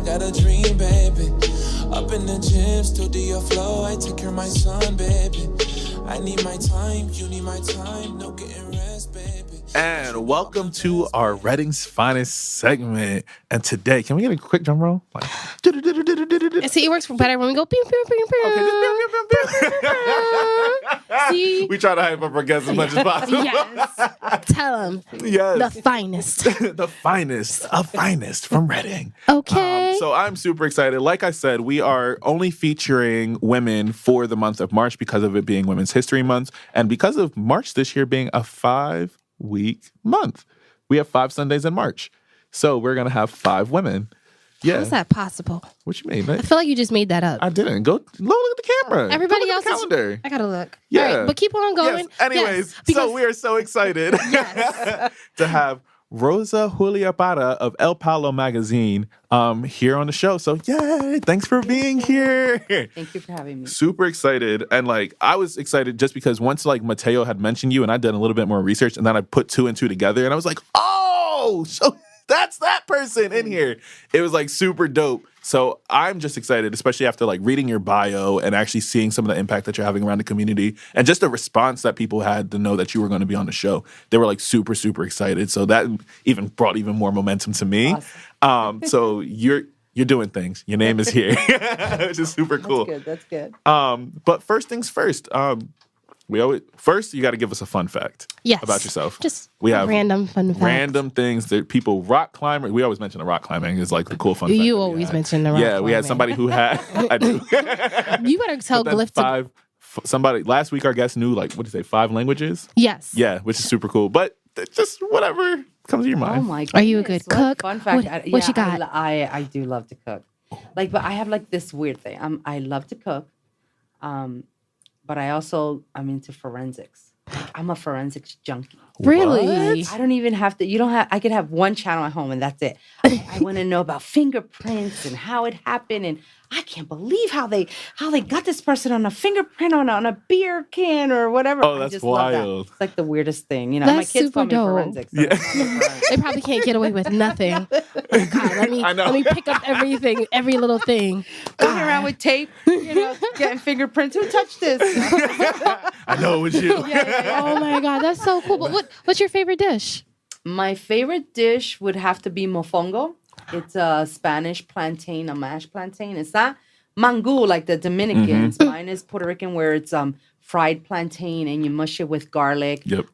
got a dream, baby. Up in the gym, studio flow, I take care of my son, baby. I need my time, you need my time, no getting rest, baby. And welcome to our Reading's Finest segment. And today, can we get a quick drum roll? Like, see, it works better when we go pew, pew, pew, pew. okay, just pew, pew, pew, pew. See? We try to hype up our guests as much as possible. Yes. Tell them. Yes. The finest. The finest from Reading. Okay. So I'm super excited. Like I said, we are only featuring women for the month of March because of it being Women's History Month. And because of March this year being a 5-week month. We have 5 Sundays in March. So we're going to have 5 women. Yeah. How is that possible? What you mean? I feel like you just made that up. I didn't. Go look at the camera. Everybody else else calendar. I gotta look. Yeah. All right, but keep on going. Yes. Anyways, yes, because... so we are so excited yes. to have Rosa Julia Parra of Palo Magazine here on the show. So yay, thanks for being here. Thank you for having me. Super excited. And like I was excited just because once like Mateo had mentioned you and I did a little bit more research and then I put 2 and 2 together and I was like, oh, so that's that person in here. It was like super dope. So I'm just excited, especially after like reading your bio and actually seeing some of the impact that you're having around the community and just the response that people had to know that you were going to be on the show. They were like super, super excited. So that even brought even more momentum to me. Awesome. So you're doing things. Your name is here, which is super cool. That's good. But first things first. First, you got to give us a fun fact about yourself. Just we have random fun facts. Random things that people rock climber. We always mention the rock climbing is like the cool fun fact. You always mention the rock climbing. Yeah, we had somebody who had. I do. You better tell Glyph somebody last week our guest knew like what did you say 5 languages? Yes. Yeah, which is super cool. But just whatever comes to your mind. Oh my goodness. Are you a good cook? Fun fact. What you got? I do love to cook. Like, but I have like this weird thing. I love to cook. But I'm into forensics. I'm a forensics junkie. Really? I don't even have to, I could have one channel at home and that's it. I want to know about fingerprints and how it happened. And I can't believe how they got this person on a fingerprint on a beer can or whatever. Oh, that's wild. Love that. It's like the weirdest thing. You know, That's my kids super call me dope. forensics. So Yeah. They probably can't get away with nothing. God, let me pick up everything, every little thing. Going around with tape, getting fingerprints. Who touched this? I know it was you. Oh my God, that's so cool. But what's your favorite dish? My favorite dish would have to be mofongo. It's a Spanish plantain, a mashed plantain. It's not mangú like the Dominicans. Mm-hmm. Mine is Puerto Rican where it's fried plantain and you mush it with garlic. Yep.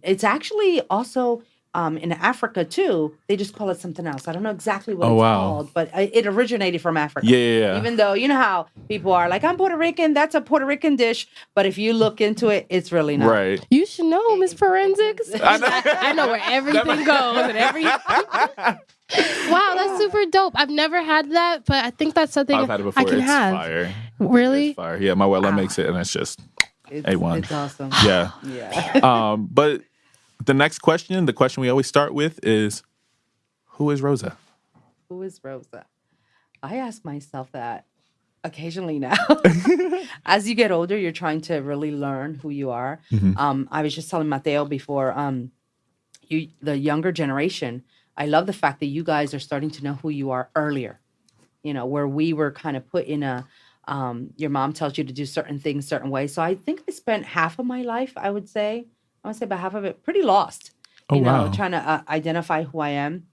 It's actually also in Africa too. They just call it something else. I don't know exactly what it's called, but it originated from Africa. Yeah. Even though, you know how people are like, I'm Puerto Rican, that's a Puerto Rican dish. But if you look into it, it's really not. Right. You should know, Miss Forensics. I know where everything goes and every. Wow, that's super dope. I've never had that, but I think that's something I've had it before. I can it's have. Fire. Really? It's fire. Yeah, my abuela makes it, and it's just A1. It's awesome. Yeah. Yeah. But the next question, the question we always start with is, who is Rosa? Who is Rosa? I ask myself that occasionally now. As you get older, you're trying to really learn who you are. Mm-hmm. I was just telling Mateo before, the younger generation, I love the fact that you guys are starting to know who you are earlier. You know, where we were kind of put in a, your mom tells you to do certain things certain ways. So I think I spent half of my life, I would say about half of it, pretty lost. Trying to identify who I am.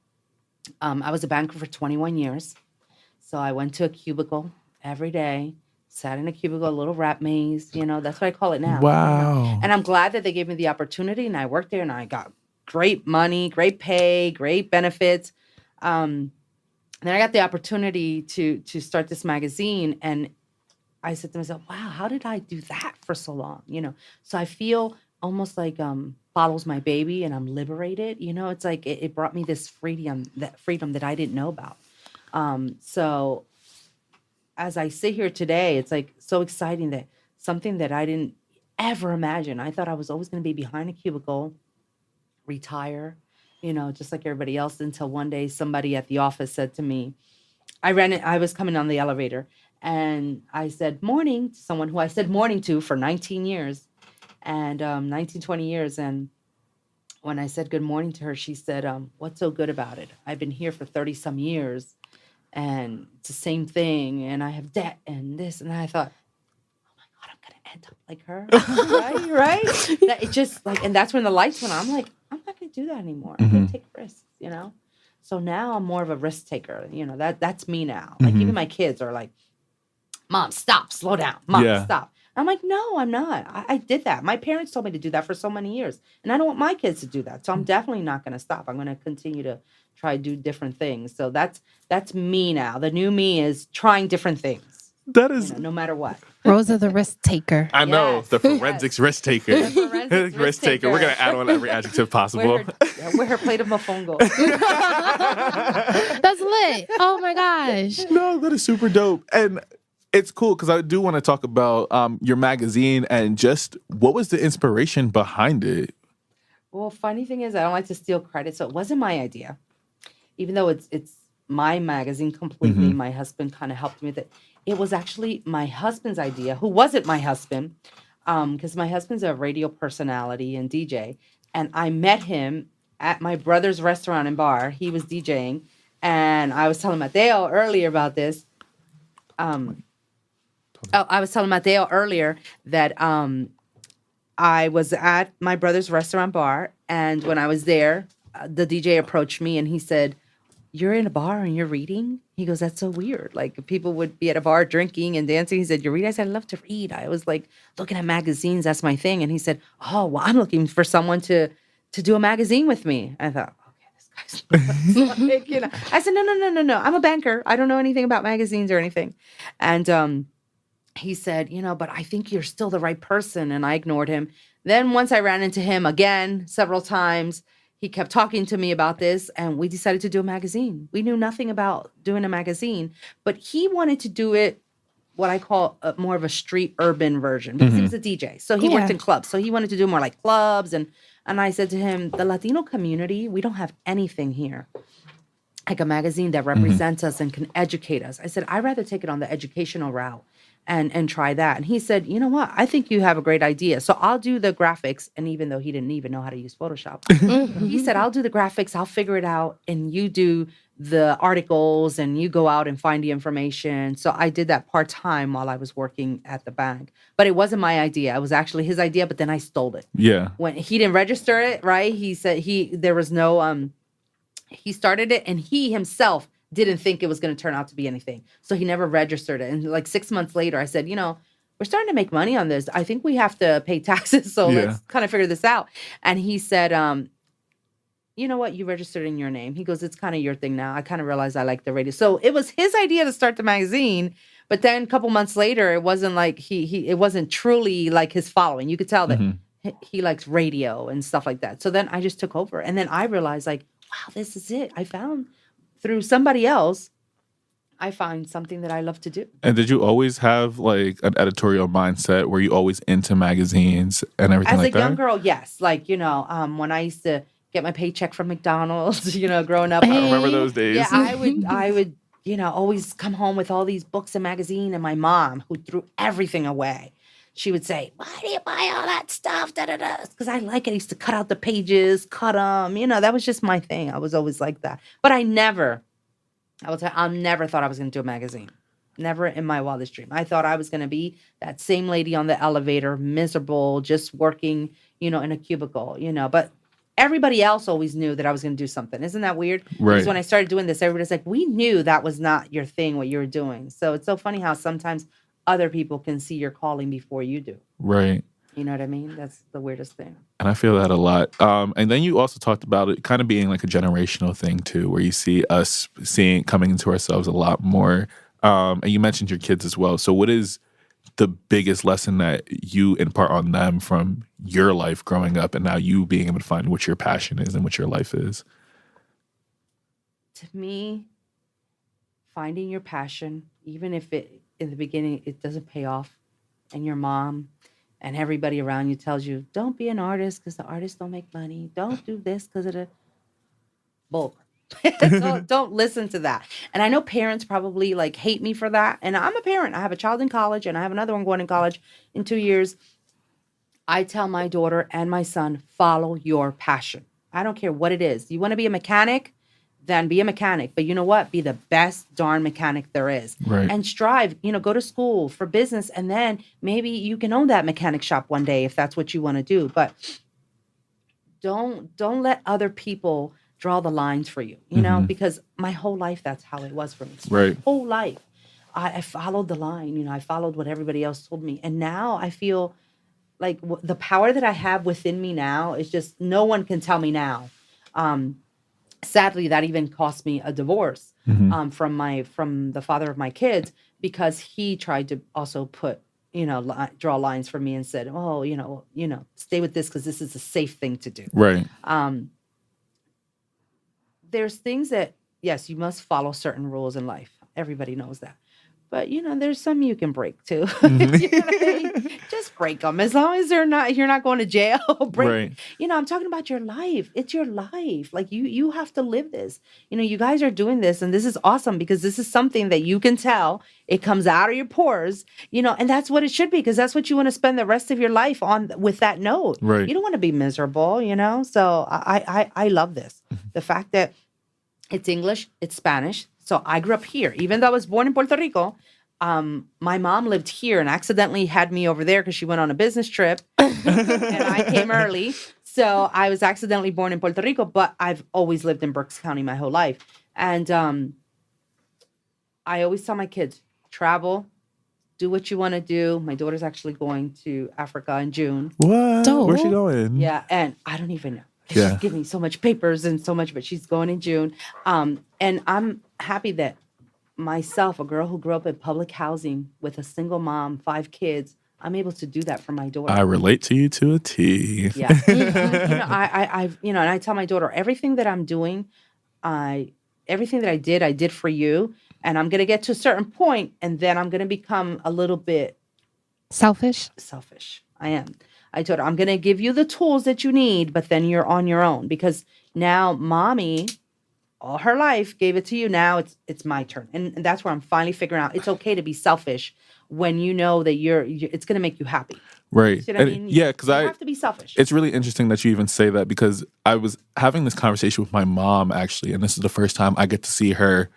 I was a banker for 21 years. So I went to a cubicle every day, sat in a cubicle, a little rat maze. That's what I call it now. Wow. And I'm glad that they gave me the opportunity and I worked there and I got great money, great pay, great benefits. Then I got the opportunity to start this magazine and I said to myself, wow, how did I do that for so long? So I feel almost like Palo's my baby and I'm liberated. It's like it brought me this freedom that I didn't know about. So as I sit here today, it's like so exciting that something that I didn't ever imagine. I thought I was always going to be behind a cubicle, retire, just like everybody else, until one day somebody at the office said to me, I was coming on the elevator and I said morning to someone who I said morning to for 19 years and 20 years. And when I said good morning to her, she said, what's so good about it? I've been here for 30 some years. and it's the same thing, and I have debt and this, and I thought, oh my God, I'm gonna end up like her, right? That it just like, and that's when the lights went on. I'm like, I'm not gonna do that anymore. I'm gonna take risks, you know. So now I'm more of a risk taker. You know, that's me now. Like even my kids are like, Mom, stop, slow down. Mom, stop. I'm like, no, I'm not. I did that. My parents told me to do that for so many years. And I don't want my kids to do that. So I'm definitely not going to stop. I'm going to continue to try to do different things. So that's me now. The new me is trying different things. That is, no matter what. Rosa, the risk taker. I know, the forensics risk taker. The forensics risk taker. We're going to add on every adjective possible. Where her plate of mofongo. That's lit. Oh my gosh. No, that is super dope. And it's cool because I do want to talk about your magazine and just what was the inspiration behind it? Well, funny thing is, I don't like to steal credit, so it wasn't my idea. Even though it's my magazine completely, my husband kind of helped me with it. It was actually my husband's idea, who wasn't my husband, because my husband's a radio personality and DJ, and I met him at my brother's restaurant and bar. He was DJing, and I was telling Mateo earlier about this. I was telling Mateo earlier that I was at my brother's restaurant bar, and when I was there, the DJ approached me and he said, "You're in a bar and you're reading?" He goes, "That's so weird. Like people would be at a bar drinking and dancing." He said, "You read?" I said, "I love to read. I was like looking at magazines. That's my thing." And he said, "Oh, well, I'm looking for someone to do a magazine with me." I thought, okay, this guy's like, you know. I said, no. I'm a banker. I don't know anything about magazines or anything. And he said, but I think you're still the right person. And I ignored him. Then once I ran into him again several times, he kept talking to me about this, and we decided to do a magazine. We knew nothing about doing a magazine, but he wanted to do it what I call more of a street urban version, because he was a DJ. So he worked in clubs. So he wanted to do more like clubs. And I said to him, the Latino community, we don't have anything here like a magazine that represents us and can educate us. I said, I'd rather take it on the educational route and try that. And he said, you know what? I think you have a great idea. So I'll do the graphics. And even though he didn't even know how to use Photoshop, he said, I'll do the graphics. I'll figure it out. And you do the articles and you go out and find the information. So I did that part-time while I was working at the bank. But it wasn't my idea. It was actually his idea, but then I stole it. Yeah. When he didn't register it, right? He said there was no, he started it and he himself didn't think it was going to turn out to be anything. So he never registered it. And like 6 months later, I said, we're starting to make money on this. I think we have to pay taxes. So let's kind of figure this out. And he said, you know what? You registered in your name. He goes, it's kind of your thing now. I kind of realized I like the radio. So it was his idea to start the magazine. But then a couple months later, it wasn't like it wasn't truly like his following. You could tell that he likes radio and stuff like that. So then I just took over. And then I realized like, wow, this is it. I found through somebody else, I find something that I love to do. And did you always have like an editorial mindset? Were you always into magazines and everything like that? As a young girl, yes. Like, when I used to get my paycheck from McDonald's, growing up. I remember those days. Yeah, I would, always come home with all these books and magazine. And my mom, who threw everything away, she would say, "Why do you buy all that stuff?" Because I like it. I used to cut out the pages, cut them. That was just my thing. I was always like that. But I never thought I was going to do a magazine. Never in my wildest dream. I thought I was going to be that same lady on the elevator, miserable, just working, in a cubicle, But everybody else always knew that I was going to do something. Isn't that weird? Right. Because when I started doing this, everybody's like, we knew that was not your thing, what you were doing. So it's so funny how sometimes other people can see your calling before you do. Right. You know what I mean? That's the weirdest thing. And I feel that a lot. And then you also talked about it kind of being like a generational thing too, where you see us coming into ourselves a lot more. And you mentioned your kids as well. So what is the biggest lesson that you impart on them from your life growing up and now you being able to find what your passion is and what your life is? To me, finding your passion, even if in the beginning it doesn't pay off, and your mom and everybody around you tells you, don't be an artist because the artists don't make money. Don't do this because of the bull. Don't listen to that. And I know parents probably like hate me for that. And I'm a parent. I have a child in college and I have another one going in college in 2 years. I tell my daughter and my son, follow your passion. I don't care what it is. You want to be a mechanic? than be a mechanic. But you know what? Be the best darn mechanic there is. Right. And strive, go to school for business. And then maybe you can own that mechanic shop one day if that's what you want to do. But don't let other people draw the lines for you, because my whole life, that's how it was for me. Right. My whole life. I followed the line, I followed what everybody else told me. And now I feel like the power that I have within me now is just no one can tell me now. Sadly, that even cost me a divorce from the father of my kids, because he tried to also put, draw lines for me and said, oh, stay with this because this is a safe thing to do. Right. There's things that, yes, you must follow certain rules in life. Everybody knows that. But, there's some you can break too. You know what I mean? Just break them. As long as you're not going to jail. Break. Right. I'm talking about your life. It's your life. Like you have to live this. You guys are doing this, and this is awesome because this is something that you can tell. It comes out of your pores, and that's what it should be, because that's what you want to spend the rest of your life on, with that note. Right. You don't want to be miserable, So I love this. The fact that it's English, it's Spanish. So I grew up here. Even though I was born in Puerto Rico, my mom lived here and accidentally had me over there because she went on a business trip and I came early. So I was accidentally born in Puerto Rico, but I've always lived in Berks County my whole life. And I always tell my kids, travel, do what you want to do. My daughter's actually going to Africa in June. What? Dope. Where's she going? Yeah, and I don't even know. Yeah. She's giving me so much papers and so much, but she's going in June. And I'm happy that myself, a girl who grew up in public housing with a single mom, 5 kids, I'm able to do that for my daughter. I relate to you to a T. Yeah. And I tell my daughter, everything that I'm doing, everything that I did for you. And I'm going to get to a certain point, and then I'm going to become a little bit Selfish. I am. I told her, I'm going to give you the tools that you need, but then you're on your own, because now mommy, all her life, gave it to you. Now it's my turn. And that's where I'm finally figuring out it's okay to be selfish when you know that it's going to make you happy. Right. See what I mean? Yeah, because you have to be selfish. It's really interesting that you even say that, because I was having this conversation with my mom, actually, and this is the first time I get to see her,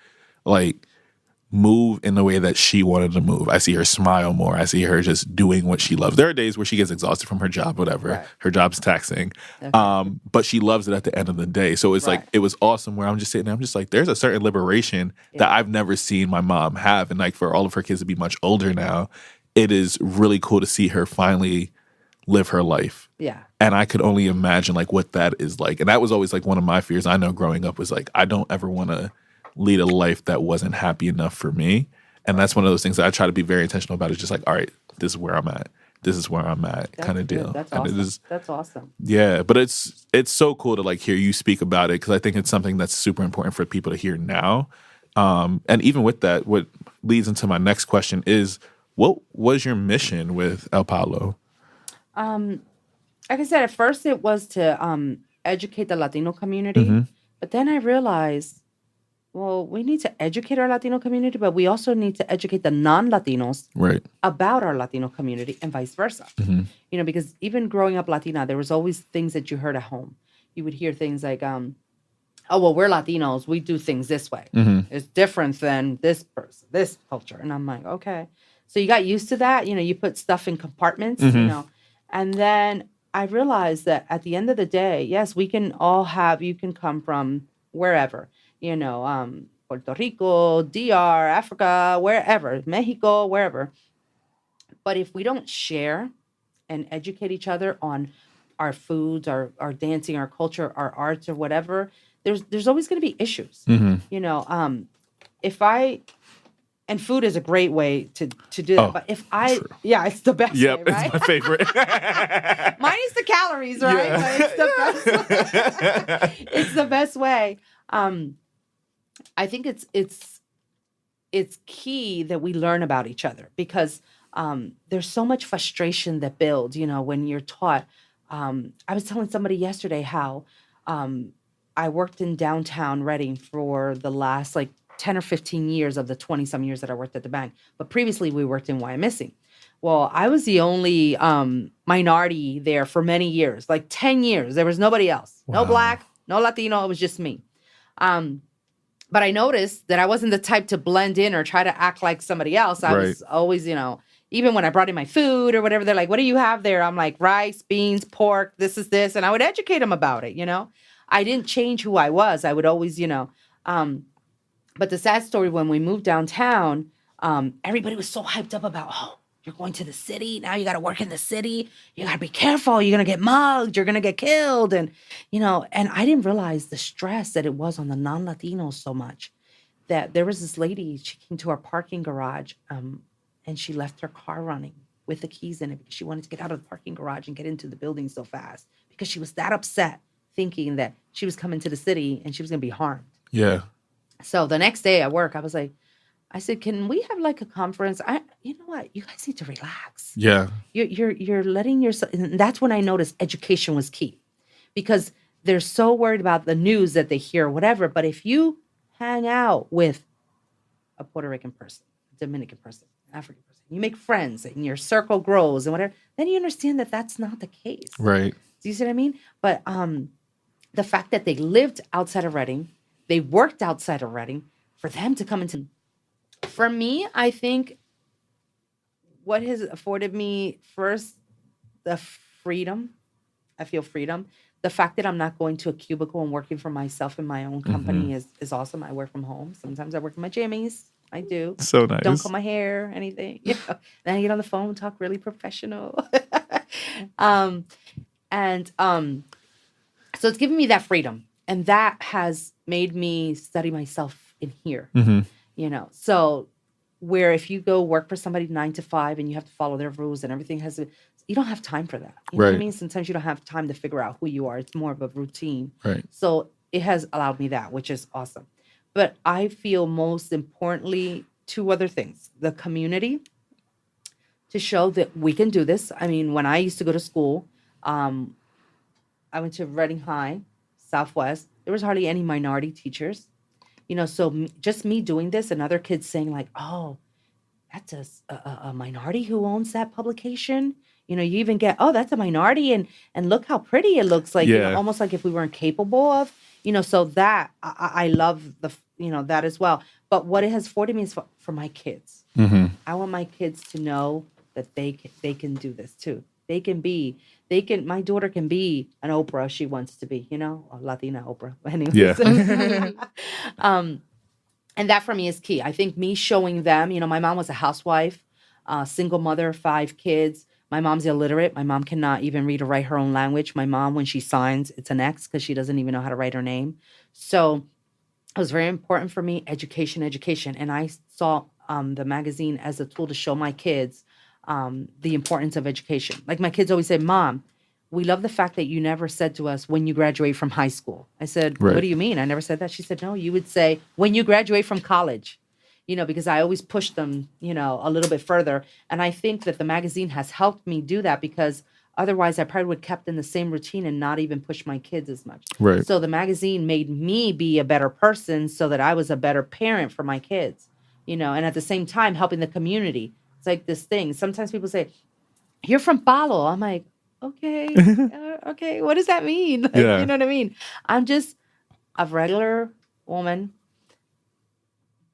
like, move in the way that she wanted to move. I see her smile more. I see her just doing what she loves. There are days where she gets exhausted from her job, whatever. Right. Her job's taxing. Okay. But she loves it at the end of the day. So it's like, it was awesome where I'm just sitting there. I'm just like, there's a certain liberation that I've never seen my mom have. And like, for all of her kids to be much older now, it is really cool to see her finally live her life. Yeah. And I could only imagine like what that is like. And that was always like one of my fears. I know growing up was like, I don't ever want to lead a life that wasn't happy enough for me. And that's one of those things that I try to be very intentional about. It's just like, all right, this is where I'm at. This is where I'm at, kind of deal. That's and awesome. That's awesome. Yeah, but it's so cool to like hear you speak about it, because I think it's something that's super important for people to hear now. And even with that, what leads into my next question is, what was your mission with El Palo? Like I said, at first it was to educate the Latino community, but then I realized, well, we need to educate our Latino community, but we also need to educate the non-Latinos about our Latino community, and vice versa. Because even growing up Latina, there was always things that you heard at home. You would hear things like, oh, well, we're Latinos. We do things this way. It's different than this person, this culture. And I'm like, okay. So you got used to that. You put stuff in compartments, And then I realized that at the end of the day, yes, you can come from wherever. Puerto Rico, DR, Africa, wherever, Mexico, wherever. But if we don't share and educate each other on our foods, our dancing, our culture, our arts, or whatever, there's always going to be issues. And food is a great way to do that. But it's the best way, right? It's my favorite. Minus the calories, right? Yeah. But it's the best. It's the best way. I think it's key that we learn about each other, because there's so much frustration that builds, when you're taught. I was telling somebody yesterday how I worked in downtown Reading for the last 10 or 15 years of the 20-some years that I worked at the bank. But previously we worked in Wyomissing. Well, I was the only minority there for many years, 10 years. There was nobody else. Wow. No Black, no Latino. It was just me. But I noticed that I wasn't the type to blend in or try to act like somebody else. I was always, even when I brought in my food or whatever, they're like, what do you have there? I'm like, rice, beans, pork, this is this. And I would educate them about it, I didn't change who I was. I would always, but the sad story, when we moved downtown, everybody was so hyped up about, oh, you're going to the city. Now you got to work in the city. You got to be careful. You're going to get mugged. You're going to get killed. And, and I didn't realize the stress that it was on the non-Latinos so much that there was this lady, she came to our parking garage and she left her car running with the keys in it because she wanted to get out of the parking garage and get into the building so fast because she was that upset thinking that she was coming to the city and she was going to be harmed. Yeah. So the next day at work, I said, can we have like a conference? You know what? You guys need to relax. Yeah. You're letting yourself, and that's when I noticed education was key because they're so worried about the news that they hear or whatever. But if you hang out with a Puerto Rican person, a Dominican person, an African person, you make friends and your circle grows and whatever, then you understand that that's not the case. Right. Do you see what I mean? But the fact that they lived outside of Reading, they worked outside of Reading, for them to come into... For me, I think what has afforded me first, the freedom. I feel freedom. The fact that I'm not going to a cubicle and working for myself in my own company is awesome. I work from home. Sometimes I work in my jammies. I do. So nice. Don't comb my hair, anything. Then I get on the phone, talk really professional. So it's given me that freedom. And that has made me study myself in here. So where if you go work for somebody 9 to 5 and you have to follow their rules and everything you don't have time for that. You know what I mean? Sometimes you don't have time to figure out who you are. It's more of a routine. Right. So it has allowed me that, which is awesome. But I feel most importantly, 2 other things. The community, to show that we can do this. I mean, when I used to go to school, I went to Reading High, Southwest. There was hardly any minority teachers. So just me doing this and other kids saying like, oh, that's a minority who owns that publication. You even get, oh, that's a minority. And look how pretty it looks like, almost like if we weren't capable of, so that I love that as well. But what it has afforded me is for my kids. I want my kids to know that they can do this too. My daughter can be an Oprah if she wants to be, a Latina Oprah. Anyways. Yeah. And that for me is key. I think me showing them, my mom was a housewife, single mother, 5 kids. My mom's illiterate. My mom cannot even read or write her own language. My mom, when she signs, it's an X because she doesn't even know how to write her name. So it was very important for me, education. And I saw the magazine as a tool to show my kids the importance of education. Like my kids always say, Mom, we love the fact that you never said to us when you graduate from high school. I said, What do you mean? I never said that. She said, no, you would say when you graduate from college, because I always push them, a little bit further. And I think that the magazine has helped me do that because otherwise I probably would have kept in the same routine and not even push my kids as much. Right. So the magazine made me be a better person so that I was a better parent for my kids, and at the same time helping the community. It's like this thing. Sometimes people say, you're from Palo. I'm like, okay, okay. What does that mean? Like, you know what I mean? I'm just a regular woman,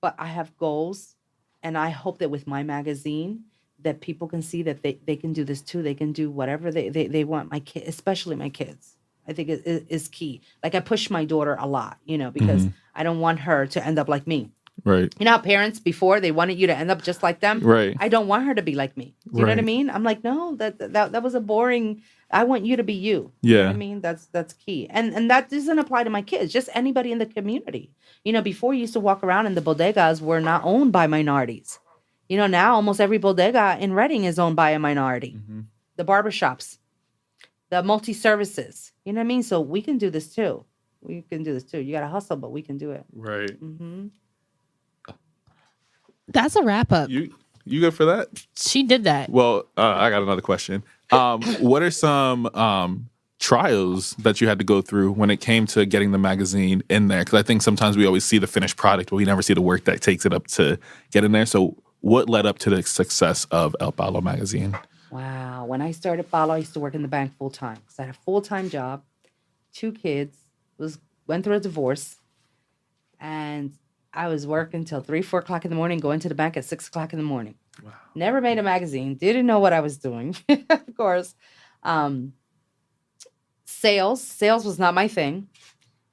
but I have goals. And I hope that with my magazine that people can see that they can do this too. They can do whatever they want. My kids, especially my kids, I think it is key. Like I push my daughter a lot, because I don't want her to end up like me. Right. You know how parents before they wanted you to end up just like them? Right. I don't want her to be like me. Do you know what I mean? I'm like, no, that was a boring. I want you to be you. Yeah. You know what I mean? That's key. And that doesn't apply to my kids, just anybody in the community. Before you used to walk around and the bodegas were not owned by minorities. Now almost every bodega in Reading is owned by a minority. The barbershops, the multi-services. You know what I mean? So we can do this too. You got to hustle, but we can do it. Right. That's a wrap up. You good for that? She did that. Well, I got another question. What are some trials that you had to go through when it came to getting the magazine in there? Because I think sometimes we always see the finished product, but we never see the work that takes it up to get in there. So what led up to the success of El Palo magazine? Wow. When I started Palo, I used to work in the bank full time. So I had a full-time job, 2 kids, went through a divorce, and I was working till 3, 4 o'clock in the morning, going to the bank at 6 o'clock in the morning. Wow. Never made a magazine. Didn't know what I was doing, of course. Sales was not my thing.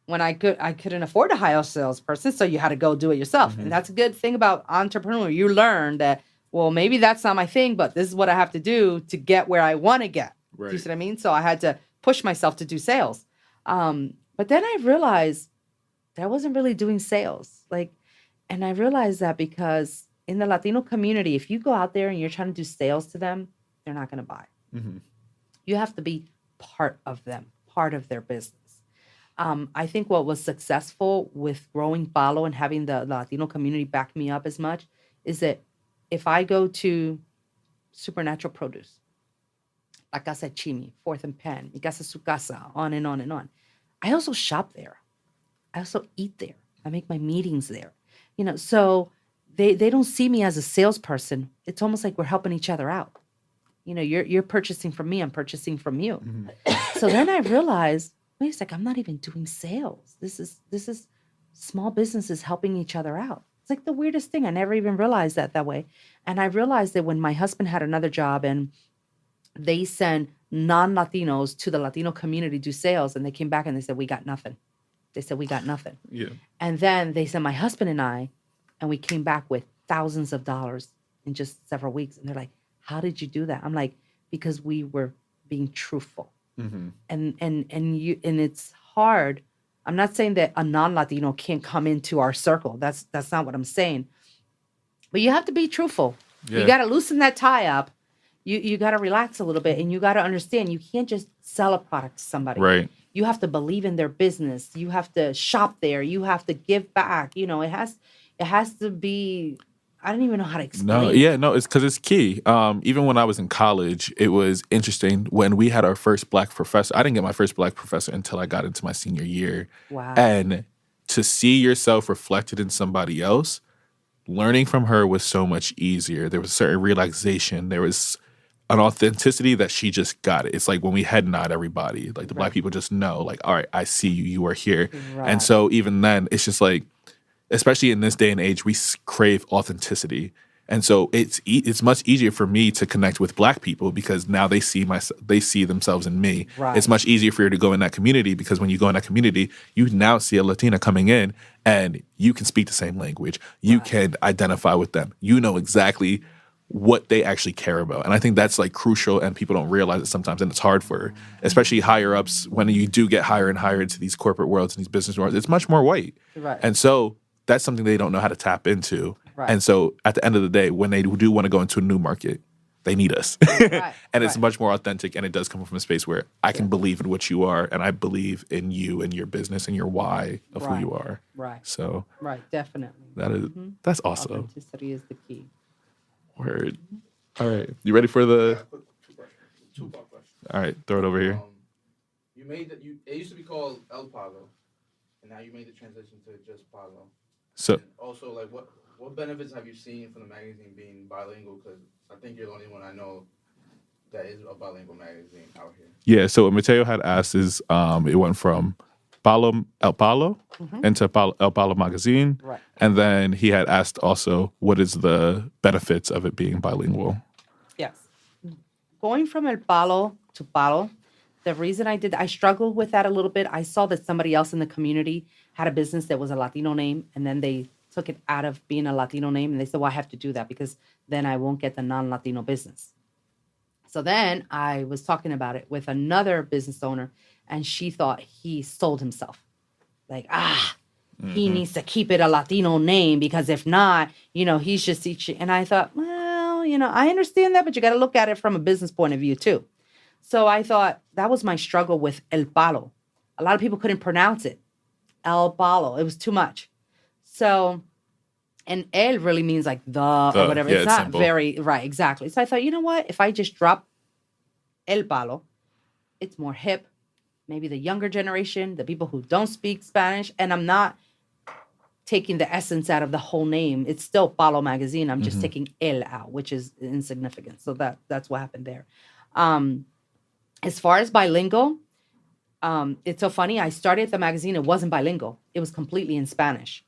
When I couldn't afford to hire a salesperson, so you had to go do it yourself. And that's a good thing about entrepreneur. You learn that, well, maybe that's not my thing, but this is what I have to do to get where I want to get. Right. Do you see what I mean? So I had to push myself to do sales. But then I realized that I wasn't really doing sales. And I realized that because in the Latino community, if you go out there and you're trying to do sales to them, they're not going to buy. Mm-hmm. You have to be part of them, part of their business. I think what was successful with growing Palo and having the Latino community back me up as much is that if I go to Supernatural Produce, La Casa Chimi, Fourth and Penn, Mi Casa Su Casa, on and on and on. I also shop there. I also eat there. I make my meetings there. So they don't see me as a salesperson. It's almost like we're helping each other out. You're purchasing from me, I'm purchasing from you. Mm-hmm. So then I realized, wait a sec, I'm not even doing sales. This is small businesses helping each other out. It's like the weirdest thing. I never even realized that way. And I realized that when my husband had another job and they sent non-Latinos to the Latino community to do sales, and they came back and they said, we got nothing. They said, we got nothing. Yeah. And then they sent my husband and we came back with thousands of dollars in just several weeks. And they're like, how did you do that? I'm like, because we were being truthful. Mm-hmm. And it's hard. I'm not saying that a non-Latino can't come into our circle. That's not what I'm saying. But you have to be truthful. Yeah. You got to loosen that tie up. You got to relax a little bit, and you got to understand you can't just sell a product to somebody. Right. You have to believe in their business. You have to shop there. You have to give back. It has to be. I don't even know how to explain. It's because it's key. Even when I was in college, it was interesting when we had our first black professor. I didn't get my first black professor until I got into my senior year. Wow. And to see yourself reflected in somebody else, learning from her was so much easier. There was a certain realization. There was an authenticity that she just got it. It's like when we head nod everybody, like the black people just know, like, all right, I see you, you are here. Right. And so even then, it's just like, especially in this day and age, we crave authenticity. And so it's much easier for me to connect with black people because now they see themselves in me. Right. It's much easier for you to go in that community because when you go in that community, you now see a Latina coming in and you can speak the same language. You can identify with them. You know exactly what they actually care about. And I think that's like crucial and people don't realize it sometimes. And it's hard for, especially higher ups, when you do get higher and higher into these corporate worlds and these business worlds, it's much more white. Right. And so that's something they don't know how to tap into. Right. And so at the end of the day, when they do want to go into a new market, they need us. Right. And it's much more authentic, and it does come from a space where I can believe in what you are, and I believe in you and your business and your why of who you are. Right. So definitely. That's awesome. Authenticity is the key. Word. All right. You ready for the two-part question? All right, throw it over here. It used to be called El Palo, and now you made the transition to just Palo. So and also, like, what benefits have you seen from the magazine being bilingual? Because I think you're the only one I know that is a bilingual magazine out here. Yeah. So what Mateo had asked is, it went from El Palo into El Palo Magazine, right. And then he had asked also, what is the benefits of it being bilingual? Yes, going from El Palo to Palo. The reason I struggled with that a little bit. I saw that somebody else in the community had a business that was a Latino name, and then they took it out of being a Latino name, and they said, well, I have to do that because then I won't get the non-Latino business. So then I was talking about it with another business owner, and she thought he sold himself. Like, he needs to keep it a Latino name because if not, he's just teaching. And I thought, well, I understand that, but you got to look at it from a business point of view too. So I thought that was my struggle with El Palo. A lot of people couldn't pronounce it. El Palo. It was too much. So, and El really means like the or whatever. Yeah, it's not simple. Very, right, exactly. So I thought, you know what? If I just drop El Palo, it's more hip. Maybe the younger generation, the people who don't speak Spanish, and I'm not taking the essence out of the whole name. It's still Palo Magazine. I'm just taking El out, which is insignificant. So that's what happened there. As far as bilingual, it's so funny. I started the magazine. It wasn't bilingual. It was completely in Spanish.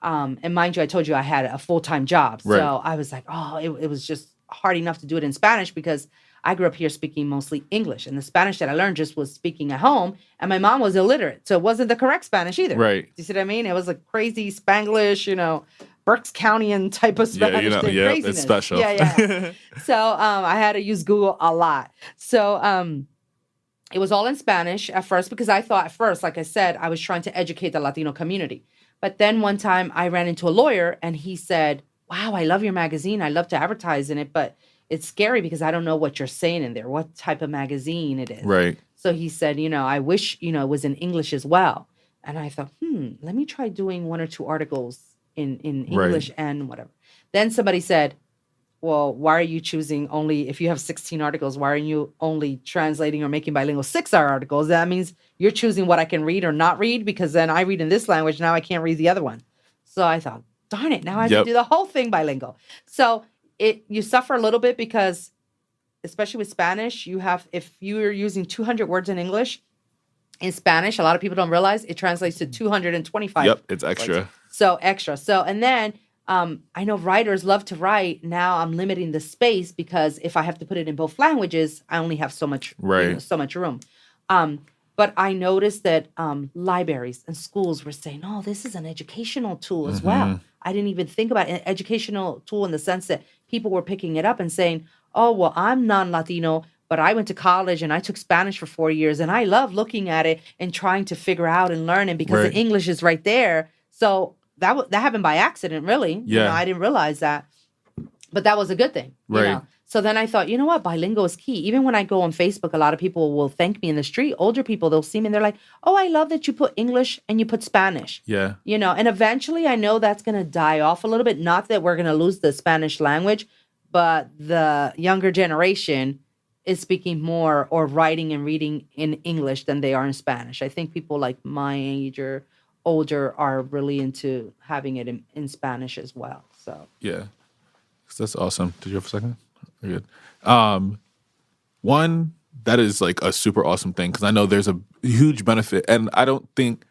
And mind you, I told you I had a full-time job. Right. So I was like, oh, it was just hard enough to do it in Spanish because I grew up here speaking mostly English. And the Spanish that I learned just was speaking at home. And my mom was illiterate. So it wasn't the correct Spanish either. Right. Do you see what I mean? It was a crazy Spanglish, Berks Countyan type of Spanish. Craziness. It's special. Yeah. So I had to use Google a lot. So it was all in Spanish at first because I thought at first, like I said, I was trying to educate the Latino community. But then one time I ran into a lawyer and he said, wow, I love your magazine. I love to advertise in it, but it's scary because I don't know what you're saying in there, what type of magazine it is. Right. So he said, I wish, it was in English as well. And I thought, let me try doing 1 or 2 articles in English and whatever. Then somebody said, well, why are you choosing only, if you have 16 articles, why are you only translating or making bilingual 6-hour articles? That means you're choosing what I can read or not read because then I read in this language. Now I can't read the other one. So I thought, darn it, now I have to do the whole thing bilingual. So you suffer a little bit because, especially with Spanish, if you're using 200 words in English, in Spanish, a lot of people don't realize it translates to 225. Yep, it's extra. Words. So extra. So, and then I know writers love to write. Now I'm limiting the space because if I have to put it in both languages, I only have so much, so much room. But I noticed that libraries and schools were saying, oh, this is an educational tool as well. I didn't even think about an educational tool in the sense that people were picking it up and saying, oh, well, I'm non-Latino, but I went to college and I took Spanish for 4 years and I love looking at it and trying to figure out and learn it because the English is right there. So that happened by accident, really. Yeah. I didn't realize that. But that was a good thing. Right. So then I thought, you know what? Bilingual is key. Even when I go on Facebook, a lot of people will thank me in the street. Older people, they'll see me and they're like, oh, I love that you put English and you put Spanish. Yeah. And eventually I know that's going to die off a little bit. Not that we're going to lose the Spanish language, but the younger generation is speaking more or writing and reading in English than they are in Spanish. I think people like my age or older are really into having it in Spanish as well. So yeah, that's awesome. Did you have a second? You're good. One, that is like a super awesome thing because I know there's a huge benefit, and I don't think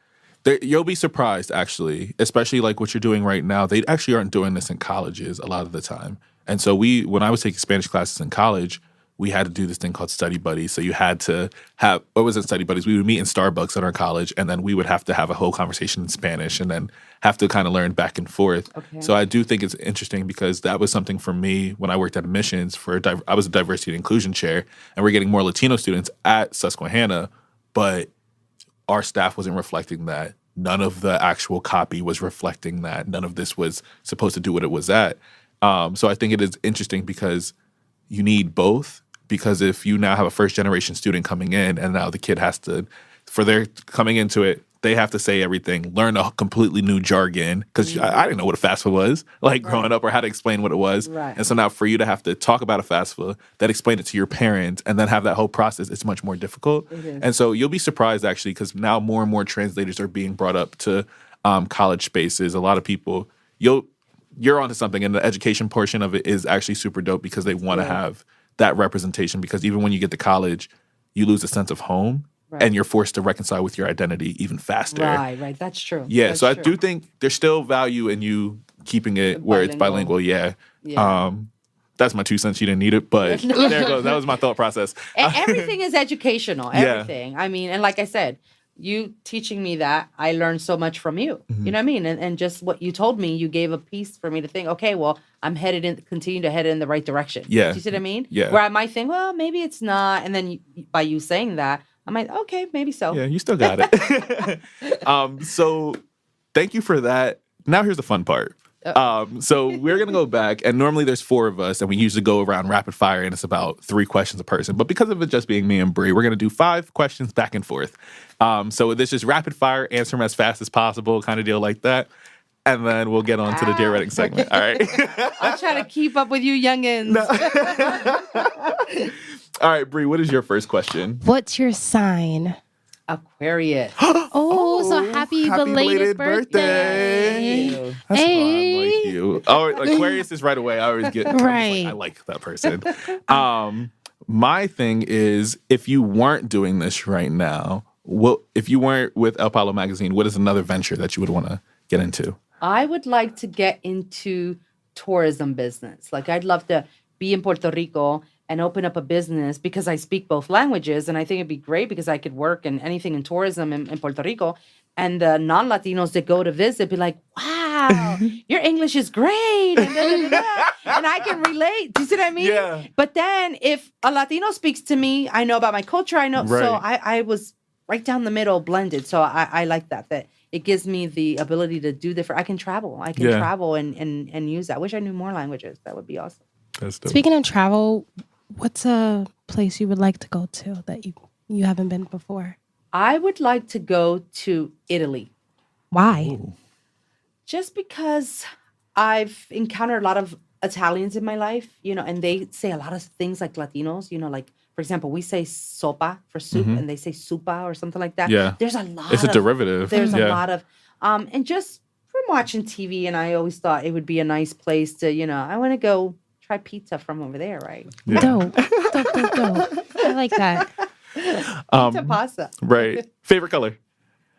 you'll be surprised actually, especially like what you're doing right now. They actually aren't doing this in colleges a lot of the time, and so when I was taking Spanish classes in college, we had to do this thing called study buddies. So you had to have, what was it, study buddies? We would meet in Starbucks at our college, and then we would have to have a whole conversation in Spanish and then have to kind of learn back and forth. Okay. So I do think it's interesting because that was something for me when I worked at admissions. I was a diversity and inclusion chair, and we're getting more Latino students at Susquehanna, but our staff wasn't reflecting that. None of the actual copy was reflecting that. None of this was supposed to do what it was at. So I think it is interesting because you need both. Because if you now have a first-generation student coming in and now the kid has to, for their coming into it, they have to say everything, learn a completely new jargon. Because I didn't know what a FAFSA was, like growing up, or how to explain what it was. Right. And so now for you to have to talk about a FAFSA, then explain it to your parents, and then have that whole process, it's much more difficult. And so you'll be surprised, actually, because now more and more translators are being brought up to college spaces. A lot of people, you're onto something, and the education portion of it is actually super dope because they want to have that representation, because even when you get to college, you lose a sense of home and you're forced to reconcile with your identity even faster. Right. That's true. Yeah, that's so true. I do think there's still value in you keeping it where it's bilingual. Yeah. That's my 2 cents. You didn't need it, but there it goes. That was my thought process. Everything is educational. Everything. I mean, and like I said, you teaching me that, I learned so much from you. You know what I mean? And just what you told me, you gave a piece for me to think, okay, well, I'm continue to head in the right direction. Yeah. Do you see what I mean? Yeah. Where I might think, well, maybe it's not. And then by you saying that, I might, okay, maybe so. Yeah, you still got it. So thank you for that. Now here's the fun part. So we're going to go back, and normally there's 4 of us, and we usually go around rapid fire, and it's about 3 questions a person. But because of it just being me and Bree, we're going to do 5 questions back and forth. So this is rapid fire, answer them as fast as possible, kind of deal like that. And then we'll get on to the Dear Redding segment. All right. I'm trying to keep up with you youngins. All right, Bree, what is your first question? What's your sign? Aquarius. So happy belated birthday. That's hey. Like you. Oh, Aquarius is right away. I always get right. I like that person. My thing is, if you weren't doing this right now, if you weren't with Palo Magazine, what is another venture that you would want to get into? I would like to get into tourism business. Like I'd love to be in Puerto Rico and open up a business because I speak both languages. And I think it'd be great because I could work in anything in tourism in Puerto Rico. And the non-Latinos that go to visit be like, wow, your English is great. And, da, da, da, da. And I can relate. Do you see what I mean? Yeah. But then if a Latino speaks to me, I know about my culture. I know. Right. So I was right down the middle, blended. So I like that it gives me the ability to do different. I can travel. I can travel and use that. I wish I knew more languages. That would be awesome. That's dope. Speaking of travel, what's a place you would like to go to that you haven't been before? I would like to go to Italy. Why? Ooh. Just because I've encountered a lot of Italians in my life, and they say a lot of things like Latinos, like, for example, we say sopa for soup and they say supa or something like that. Yeah. There's a lot It's a derivative. There's a lot of, and just from watching TV, and I always thought it would be a nice place to, I want to go try pizza from over there, right? Yeah. Dope. I like that. Pizza pasta. Right. Favorite color?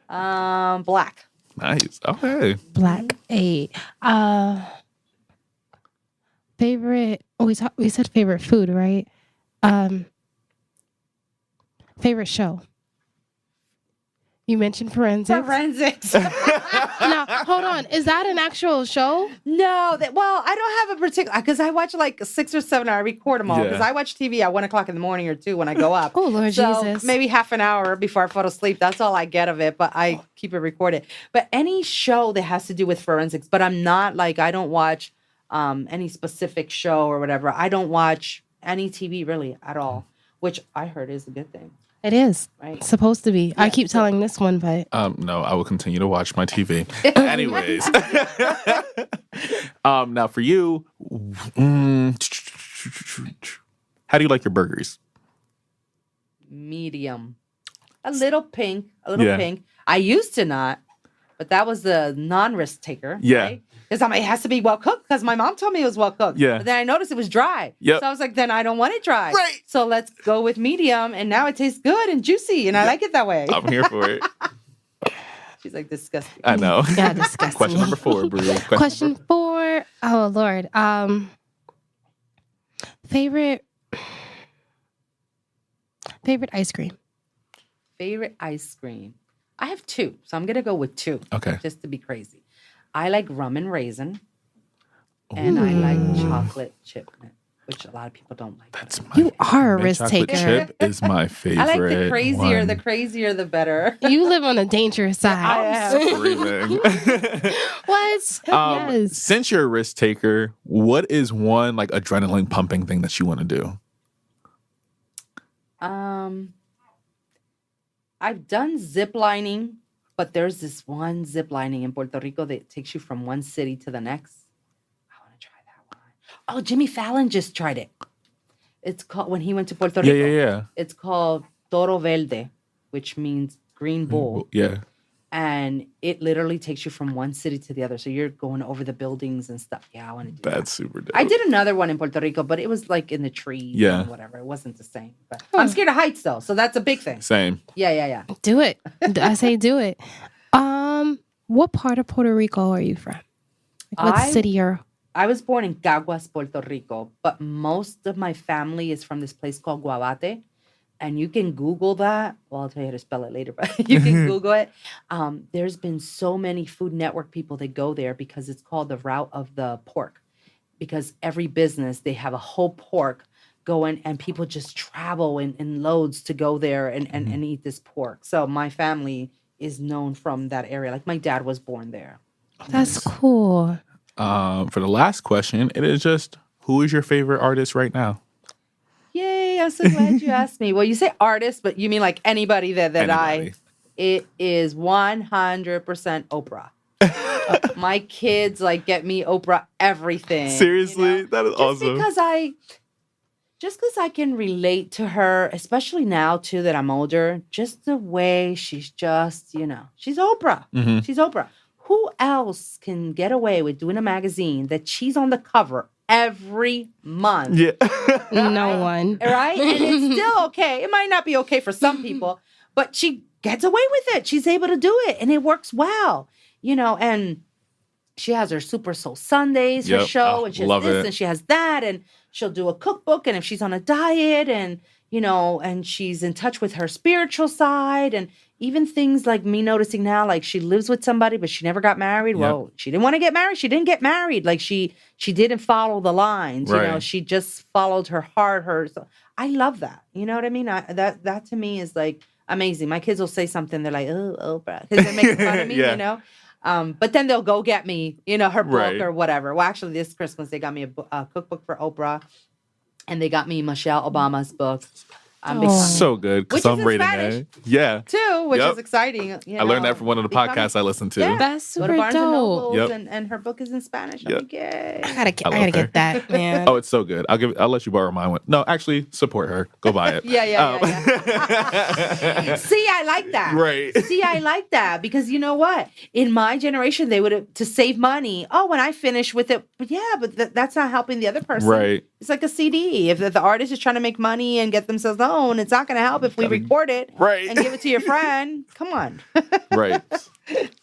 Black. Nice. Okay. Black 8. Favorite. We said favorite food, right? Favorite show. You mentioned Forensics. Forensics. Now, hold on. Is that an actual show? No, I don't have a particular, because I watch like 6 or 7 hours. I record them all because I watch TV at 1 o'clock in the morning or 2 when I go up. Oh, Lord Jesus. Maybe half an hour before I fall asleep. That's all I get of it, but I keep it recorded. But any show that has to do with forensics, but I'm not like, I don't watch any specific show or whatever. I don't watch any TV really at all, which I heard is a good thing. It is. Right. It's supposed to be. Yeah. I keep telling this one, but... No, I will continue to watch my TV. Anyways. Now for you, how do you like your burgers? Medium. A little pink. I used to not, but that was the non-risk taker. Yeah. Right? Because it has to be well cooked because my mom told me it was well cooked. Yeah. But then I noticed it was dry. Yep. So I was like, then I don't want it dry. Right. So let's go with medium. And now it tastes good and juicy. And I like it that way. I'm here for it. She's like, disgusting. I know. Yeah, disgusting. Question number 4, Bru. Question 4. Oh, Lord. Favorite ice cream. Favorite ice cream. I have 2. So I'm going to go with 2. Okay. Just to be crazy. I like rum and raisin. And I like chocolate chip, which a lot of people don't like. That's my You are a mint risk chocolate taker. chip is my favorite. I like the crazier. one. The crazier, the better. You live on the dangerous side. Screaming. What? Yes. Since you're a risk taker, what is one like adrenaline pumping thing that you want to do? I've done zip lining, but there's this one zip lining in Puerto Rico that takes you from one city to the next. I want to try that one. Oh, Jimmy Fallon just tried it. It's called, when he went to Puerto Rico. Yeah. It's called Toro Verde, which means green bull. Yeah. And it literally takes you from one city to the other. So you're going over the buildings and stuff. Yeah, I want to do that. That's super dope. I did another one in Puerto Rico, but it was like in the trees Yeah. and whatever. It wasn't the same. But I'm scared of heights, though. So that's a big thing. Same. Yeah. Do it. I say do it. What part of Puerto Rico are you from? Like what city or... I was born in Caguas, Puerto Rico, but most of my family is from this place called Guabate. And you can Google that. Well, I'll tell you how to spell it later, but you can Google it. There's been so many Food Network people that go there because it's called the route of the pork. Because every business, they have a whole pork going and people just travel in loads to go there and eat this pork. So my family is known from that area. Like my dad was born there. That's cool. For the last question, it is just, who is your favorite artist right now? Yay, I'm so glad you asked me. Well, you say artist, but you mean like anybody that Anybody. It is 100% Oprah. My kids like get me Oprah everything. Seriously? That is awesome. Just because I can relate to her, especially now too that I'm older, just the way she's just, she's Oprah. Mm-hmm. She's Oprah. Who else can get away with doing a magazine that she's on the cover every month? Yeah. No one. Right? And it's still okay. It might not be okay for some people, but she gets away with it. She's able to do it and it works well, and she has her Super Soul Sundays, her Yep. show, Oh, and she has love this it. and she has that, and she'll do a cookbook, and if she's on a diet, and and she's in touch with her spiritual side, and even things like me noticing now, like she lives with somebody, but she never got married. Yep. Well, she didn't want to get married. She didn't get married. Like she didn't follow the lines. Right. She just followed her heart. So I love that. You know what I mean? That to me is like amazing. My kids will say something. They're like, oh, Oprah, because they're making fun of me. Yeah. But then they'll go get me, her book Right. or whatever. Well, actually, this Christmas they got me a cookbook for Oprah, and they got me Michelle Obama's book. So good because Which is I'm in reading Spanish. it. Yeah. Too, which Yep. is exciting. I learned that from one of the podcasts I listened to. Yeah. That's Go to super Barnes and dope. Nobles, Yep. and her book is in Spanish. Yep. I'm like, yay. I gotta I love her. get that, man. Oh, it's so good. I'll let you borrow mine. No, actually, support her. Go buy it. Yeah. See, I like that. Right. See, I like that because you know what? In my generation, they would have to save money. Oh, when I finish with it, but that's not helping the other person. Right. It's like a CD. If the artist is trying to make money and get themselves known, it's not going to help if we record it Right. and give it to your friend. Come on. Right.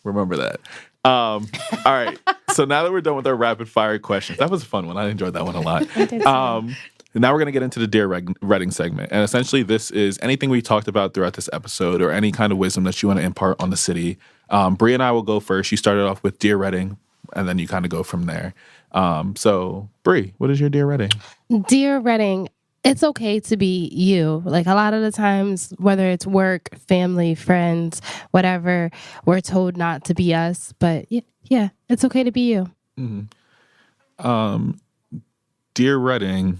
Remember that. All right. So now that we're done with our rapid fire questions, that was a fun one. I enjoyed that one a lot. Now we're going to get into the Dear Reading segment. And essentially, this is anything we talked about throughout this episode or any kind of wisdom that you want to impart on the city. Bree and I will go first. You started off with Dear Reading, and then you kind of go from there. So, Bree, what is your Dear Reading? Dear Reading, it's okay to be you. Like a lot of the times, whether it's work, family, friends, whatever, we're told not to be us. But yeah, it's okay to be you. Mm-hmm. Dear Reading,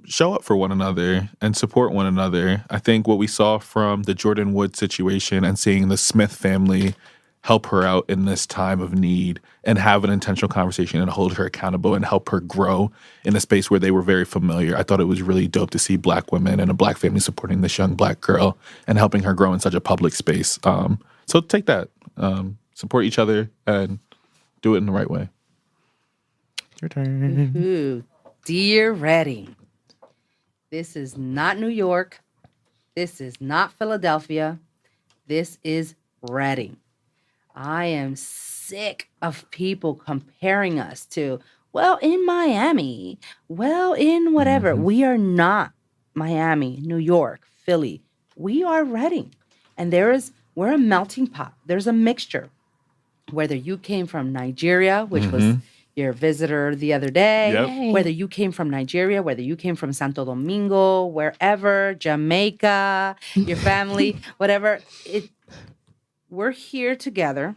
show up for one another and support one another. I think what we saw from the Jordan Wood situation and seeing the Smith family help her out in this time of need and have an intentional conversation and hold her accountable and help her grow in a space where they were very familiar. I thought it was really dope to see Black women and a Black family supporting this young Black girl and helping her grow in such a public space. So take that, support each other and do it in the right way. Your turn. Ooh, Dear Reading, this is not New York. This is not Philadelphia. This is Reading. I am sick of people comparing us to, well, in Miami, well, in whatever. Mm-hmm. We are not Miami, New York, Philly. We are Reading. And we're a melting pot. There's a mixture. Whether you came from Nigeria, which was your visitor the other day, Yep. whether you came from Nigeria, whether you came from Santo Domingo, wherever, Jamaica, your family, whatever, we're here together.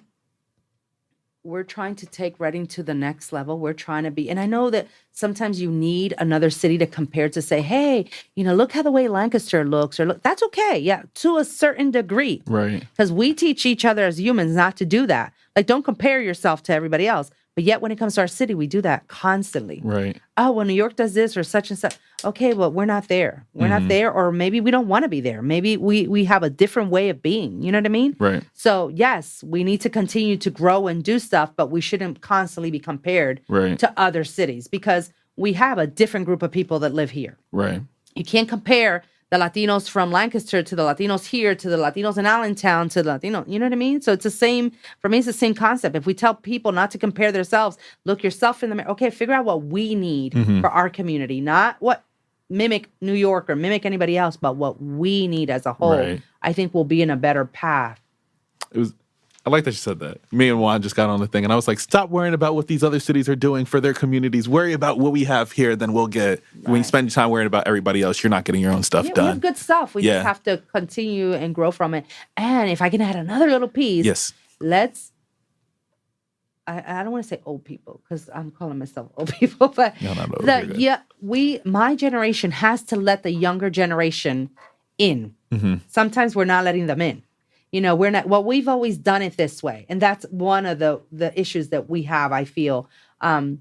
We're trying to take Reading to the next level. We're trying to be, and I know that sometimes you need another city to compare to say, hey, look how the way Lancaster looks, or look, that's okay. Yeah, to a certain degree. Right. Because we teach each other as humans not to do that. Like, don't compare yourself to everybody else. But yet when it comes to our city, we do that constantly. Right. Oh, well, New York does this or such and such. Okay, well, we're not there. We're not there, or maybe we don't want to be there. Maybe we have a different way of being. You know what I mean? Right. So, yes, we need to continue to grow and do stuff, but we shouldn't constantly be compared to other cities because we have a different group of people that live here. Right. You can't compare the Latinos from Lancaster to the Latinos here to the Latinos in Allentown to the Latino. You know what I mean? So it's the same, for me, it's the same concept. If we tell people not to compare themselves, look yourself in the mirror. Okay, figure out what we need for our community, not what mimic New York or mimic anybody else, but what we need as a whole. Right. I think we'll be in a better path. I like that you said that. Me and Juan just got on the thing, and I was like, stop worrying about what these other cities are doing for their communities. Worry about what we have here, then we'll get. When you spend your time worrying about everybody else, you're not getting your own stuff We done. have good stuff. We just have to continue and grow from it. And if I can add another little piece, Yes. let's, I don't want to say old people because I'm calling myself old people, but No, not old, you're good. my generation has to let the younger generation in. Sometimes we're not letting them in. We're not, well, we've always done it this way. And that's one of the issues that we have, I feel. I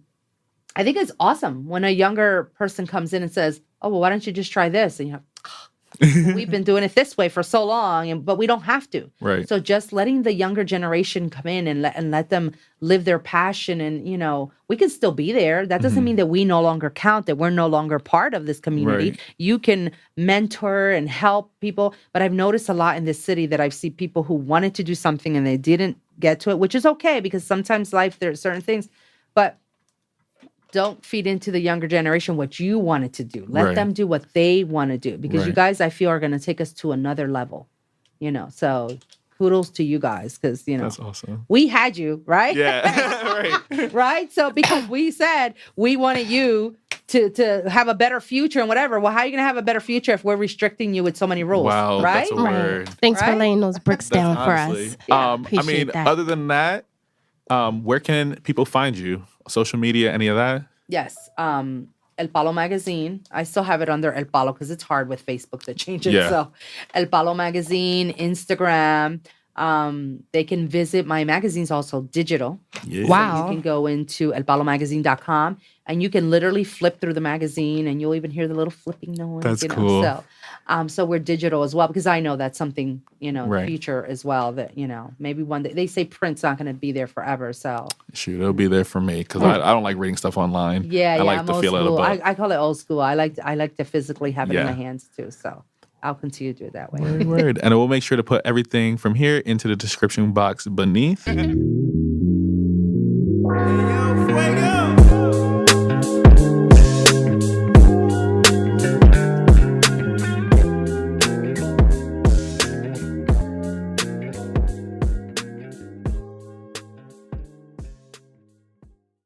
think it's awesome when a younger person comes in and says, oh, well, why don't you just try this? And We've been doing it this way for so long, but we don't have to. Right. So just letting the younger generation come in and let them live their passion, and we can still be there. That doesn't mean that we no longer count, that we're no longer part of this community. Right. You can mentor and help people, but I've noticed a lot in this city that I've seen people who wanted to do something and they didn't get to it, which is okay, because sometimes life, there are certain things, but don't feed into the younger generation what you wanted to do. Let Right. them do what they want to do, because you Right. guys, I feel, are going to take us to another level, so kudos to you guys, because, That's awesome. we had you, right? Yeah. Right. Right? So because we said we wanted you to have a better future and whatever. Well, how are you going to have a better future if we're restricting you with so many rules? Wow, right? that's a Right. word. Thanks for Right? laying those bricks down for Honestly. us. Yeah. Appreciate that. Other than that, where can people find you? Social media, any of that? Yes. El Palo Magazine. I still have it under El Palo because it's hard with Facebook to change it. Yeah. So El Palo Magazine, Instagram. They can visit my magazine's also digital. Yeah. Wow. You can go into elpalomagazine.com and you can literally flip through the magazine and you'll even hear the little flipping noise. That's cool. So we're digital as well, because I know that's something, Right. future as well, that, maybe one day. They say print's not going to be there forever. So Shoot, it'll be there for me because I don't like reading stuff online. I like I'm to old feel it school. about. I call it old school. I like to physically have it in Yeah. my hands too. So I'll continue to do it that way. Word. And we'll make sure to put everything from here into the description box beneath.